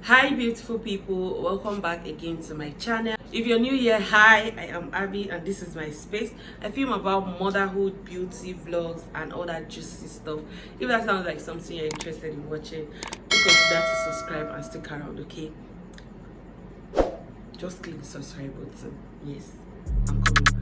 Hi beautiful people, welcome back again to my channel. If you're new here, hi, I am Abby and this is my space. I film about motherhood, beauty, vlogs and all that juicy stuff. If that sounds like something you're interested in watching, do consider to subscribe and stick around, okay? Just click the subscribe button. Yes, I'm coming back.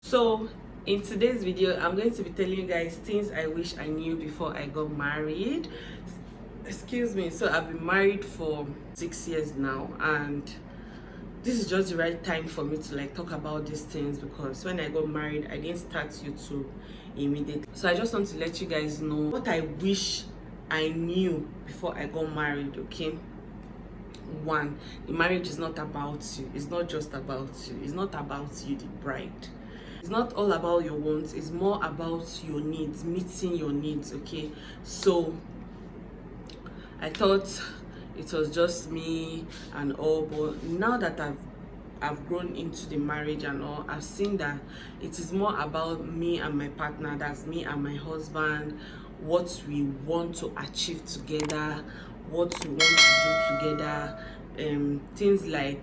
So in today's video, I'm going to be telling you guys things I wish I knew before I got married. Excuse me. So I've been married for 6 years now, and this is just the right time for me to talk about these things, because when I got married I didn't start YouTube immediately. So I just want to let you guys know what I wish I knew before I got married. Okay, one, the marriage is not about you. It's not just about you. It's not about you, the bride. It's not all about your wants. It's more about your needs, meeting your needs. Okay, so I thought it was just me and all, but now that I've grown into the marriage and all, I've seen that it is more about me and my partner. That's me and my husband, what we want to achieve together, what we want to do together, things like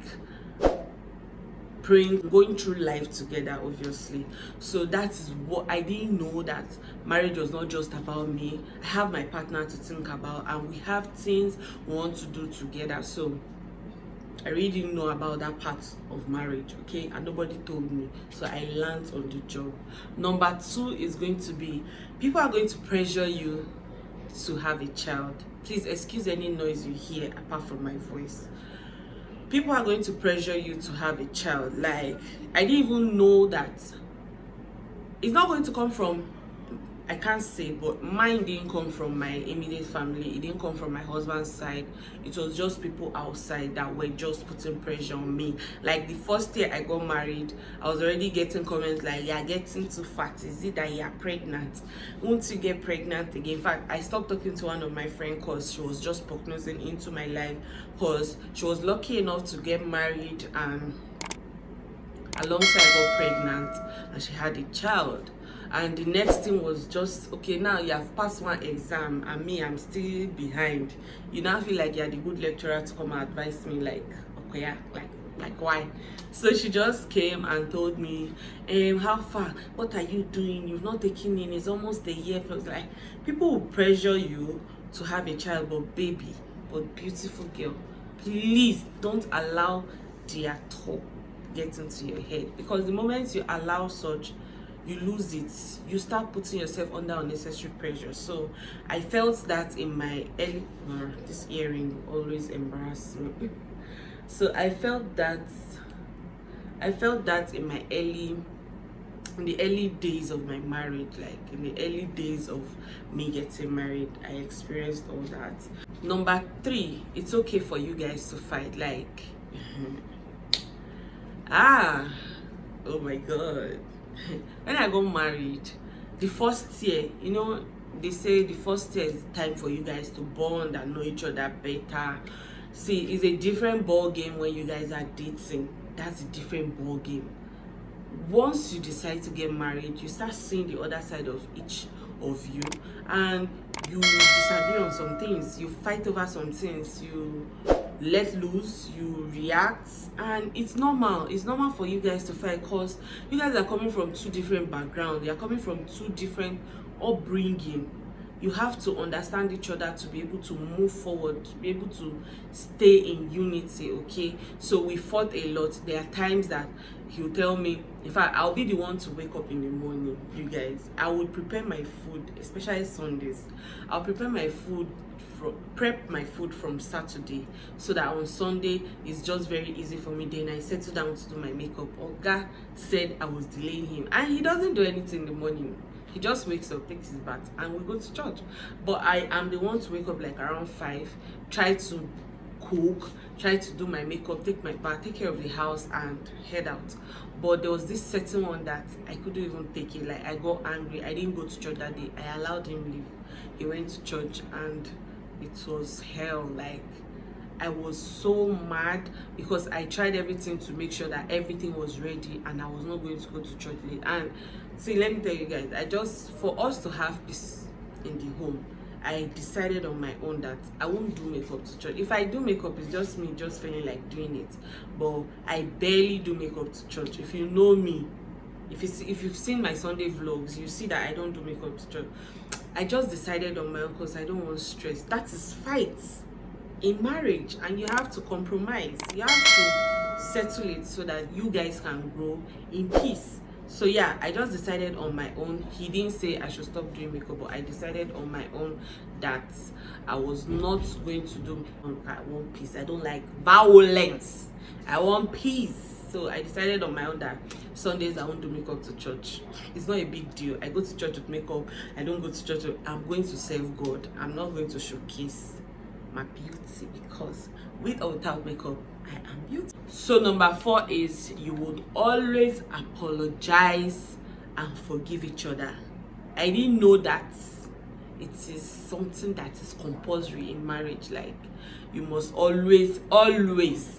praying, going through life together, obviously. So that is what I didn't know, that marriage was not just about me. I have my partner to think about, and we have things we want to do together. So I really didn't know about that part of marriage, okay, and nobody told me, so I learned on the job. Number two is going to be, people are going to pressure you to have a child. Please excuse any noise you hear apart from my voice. People are going to pressure you to have a child. Like, I didn't even know that it's not going to come from, I can't say, but mine didn't come from my immediate family. It didn't come from my husband's side. It was just people outside that were just putting pressure on me. Like, the first year I got married, I was already getting comments like, "You're getting too fat. Is it that you're pregnant? Won't you get pregnant again?" In fact, I stopped talking to one of my friends because she was just prognosing into my life, because she was lucky enough to get married and alongside I got pregnant and she had a child. And the next thing was just, okay, now you have passed one exam and me, I'm still behind. You now feel like you're the good lecturer to come and advise me, like, okay, yeah, like why? So she just came and told me, how far, what are you doing, you've not taken in, it's almost a year plus. Like, people will pressure you to have a child, but baby, but beautiful girl, please don't allow their talk get into your head, because the moment you allow such, you lose it. You start putting yourself under unnecessary pressure. So I felt that in my early, this earring always embarrasses me. So I felt that in the early days of my marriage, like in the early days of me getting married, I experienced all that. Number three, it's okay for you guys to fight. Like, oh my god, when I got married, the first year, they say the first year is time for you guys to bond and know each other better. See, it's a different ball game when you guys are dating. That's a different ball game. Once you decide to get married, you start seeing the other side of each of you, and you disagree on some things, you fight over some things, you let loose, you react, and it's normal for you guys to fight, because you guys are coming from two different backgrounds, you're coming from two different upbringing. You have to understand each other to be able to move forward, to be able to stay in unity. Okay, so we fought a lot. There are times that he'll tell me, in fact, I'll be the one to wake up in the morning. You guys, I would prepare my food, especially Sundays. I'll prepare my food, prep my food from Saturday, so that on Sunday it's just very easy for me. Then I settle down to do my makeup. Oga said I was delaying him, and he doesn't do anything in the morning. He just wakes up, takes his bath, and we go to church. But I am the one to wake up like around 5, try to cook, try to do my makeup, take my bath, take care of the house, and head out. But there was this certain one that I couldn't even take it. Like, I got angry. I didn't go to church that day. I allowed him leave. He went to church and it was hell. Like, I was so mad because I tried everything to make sure that everything was ready and I was not going to go to church late. And see, let me tell you guys, for us to have peace in the home, I decided on my own that I won't do makeup to church. If I do makeup, it's just me just feeling like doing it. But I barely do makeup to church. If you know me, if you've seen my Sunday vlogs, you see that I don't do makeup to church. I just decided on my own because I don't want stress. That is fights in marriage, and you have to compromise. You have to settle it so that you guys can grow in peace. So yeah, I just decided on my own. He didn't say I should stop doing makeup, but I decided on my own that I was not going to do. I want peace. I don't like violence. I want peace. So I decided on my own that Sundays I won't do makeup to church. It's not a big deal. I go to church with makeup. I don't go to church I'm going to serve God. I'm not going to showcase my beauty, because with or without makeup, I am beautiful. So number 4 is you would always apologize and forgive each other. I didn't know that it is something that is compulsory in marriage. Like, you must always,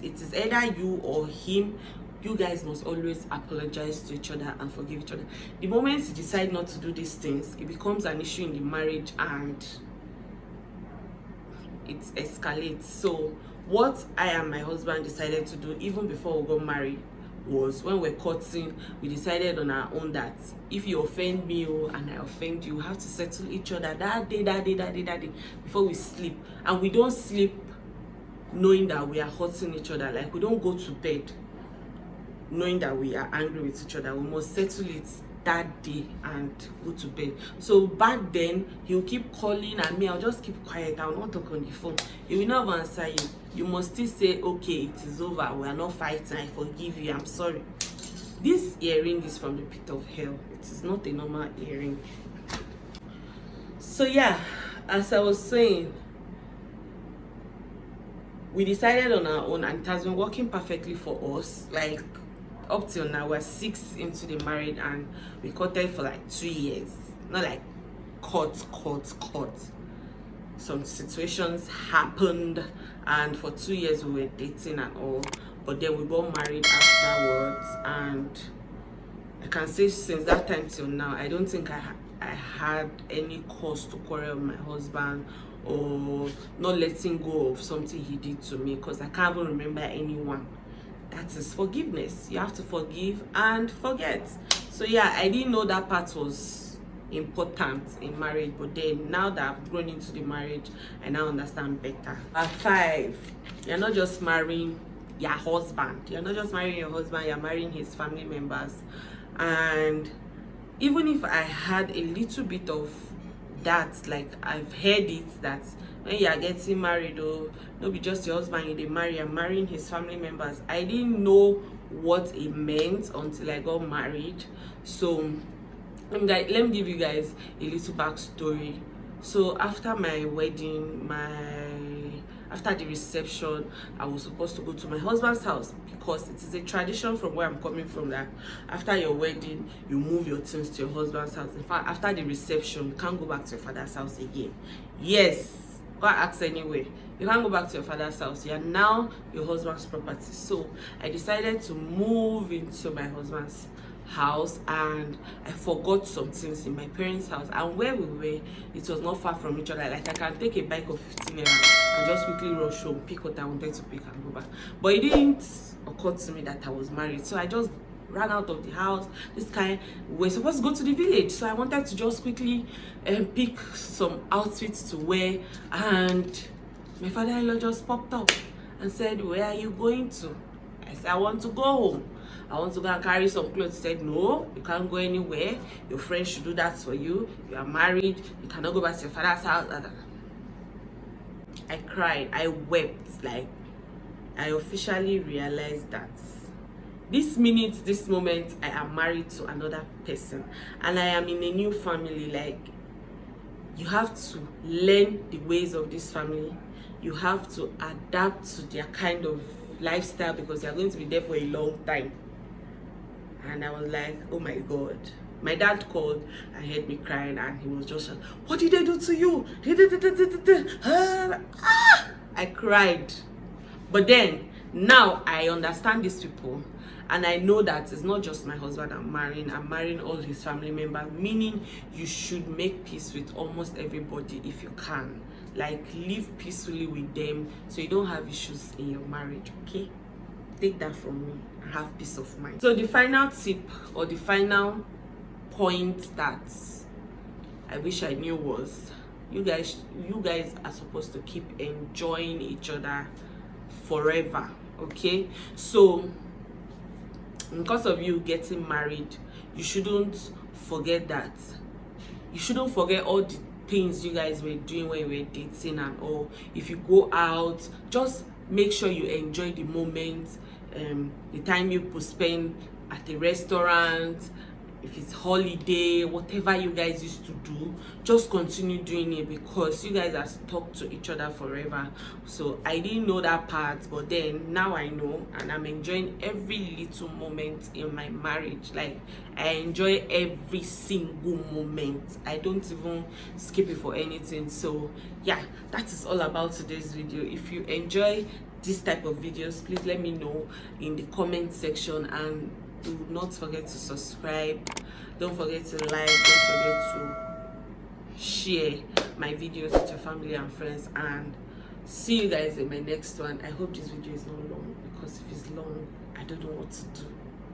it is either you or him, you guys must always apologize to each other and forgive each other. The moment you decide not to do these things, it becomes an issue in the marriage and it escalates. So what I and my husband decided to do even before we got married was, when we're courting, we decided on our own that if you offend me and I offend you, we have to settle each other that day before we sleep. And we don't sleep knowing that we are hurting each other. Like, we don't go to bed knowing that we are angry with each other. We must settle it that day and go to bed. So back then, he'll keep calling and me, I'll just keep quiet. I'll not talk on the phone. He will not answer you. You must still say, okay, it is over, we are not fighting, I forgive you, I'm sorry. This earring is from the pit of hell. It is not a normal earring. So yeah, as I was saying, we decided on our own and it has been working perfectly for us. Like, up till now, we're 6 into the marriage and we courted for like 2 years. Not like court. Some situations happened and for 2 years we were dating and all, but then we got married afterwards. And I can say since that time till now, I don't think I had any cause to quarrel with my husband or not letting go of something he did to me, because I can't even remember anyone. That is forgiveness. You have to forgive and forget. So yeah, I didn't know that part was important in marriage, but then now that I've grown into the marriage, I now understand better. 5, you're not just marrying your husband. You're not just marrying your husband, you're marrying his family members. And even if I had a little bit of that, like I've heard it, that when you are getting married, or no be just your husband you dey marry, and marrying his family members, I didn't know what it meant until I got married. So let me give you guys a little backstory. So after my wedding, after the reception, I was supposed to go to my husband's house, because it is a tradition from where I'm coming from that after your wedding, you move your things to your husband's house. In fact, after the reception, you can't go back to your father's house again. Yes, go ask anywhere. You can't go back to your father's house. You are now your husband's property. So I decided to move into my husband's house, and I forgot some things in my parents' house, and where we were, it was not far from each other. Like, I can take a bike of 15 naira and just quickly rush home, pick what I wanted to pick and go back. But it didn't occur to me that I was married, so I just ran out of the house. We're supposed to go to the village, so I wanted to just quickly pick some outfits to wear, and my father-in-law just popped up and said, "Where are you going to?" I said, "I want to go home. I want to go and carry some clothes." He said, "No, you can't go anywhere. Your friends should do that for you. You are married. You cannot go back to your father's house." I cried. I wept. Like, I officially realized that this minute, this moment, I am married to another person and I am in a new family. Like, you have to learn the ways of this family. You have to adapt to their kind of lifestyle, because they are going to be there for a long time. And I was like, oh my God. My dad called and heard me crying, and he was just like, "What did they do to you?" I cried. But then now I understand these people, and I know that it's not just my husband I'm marrying all his family members, meaning you should make peace with almost everybody if you can. Like, live peacefully with them so you don't have issues in your marriage. Okay, take that from me and have peace of mind. So the final tip, or the final point that I wish I knew was, you guys are supposed to keep enjoying each other forever. Okay, so because of you getting married, you shouldn't forget that. You shouldn't forget all the things you guys were doing when you were dating and all. If you go out, just make sure you enjoy the moment, the time you could spend at the restaurant, if it's holiday, whatever you guys used to do, just continue doing it, because you guys are stuck to each other forever. So I didn't know that part, but then now I know, and I'm enjoying every little moment in my marriage. Like, I enjoy every single moment. I don't even skip it for anything. So yeah, that is all about today's video. If you enjoy this type of videos, please let me know in the comment section, and do not forget to subscribe, don't forget to like, don't forget to share my videos with your family and friends, and see you guys in my next one. I hope this video is not long, because if it's long, I don't know what to do.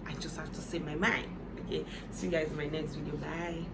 I just have to say my mind. Okay, see you guys in my next video. Bye.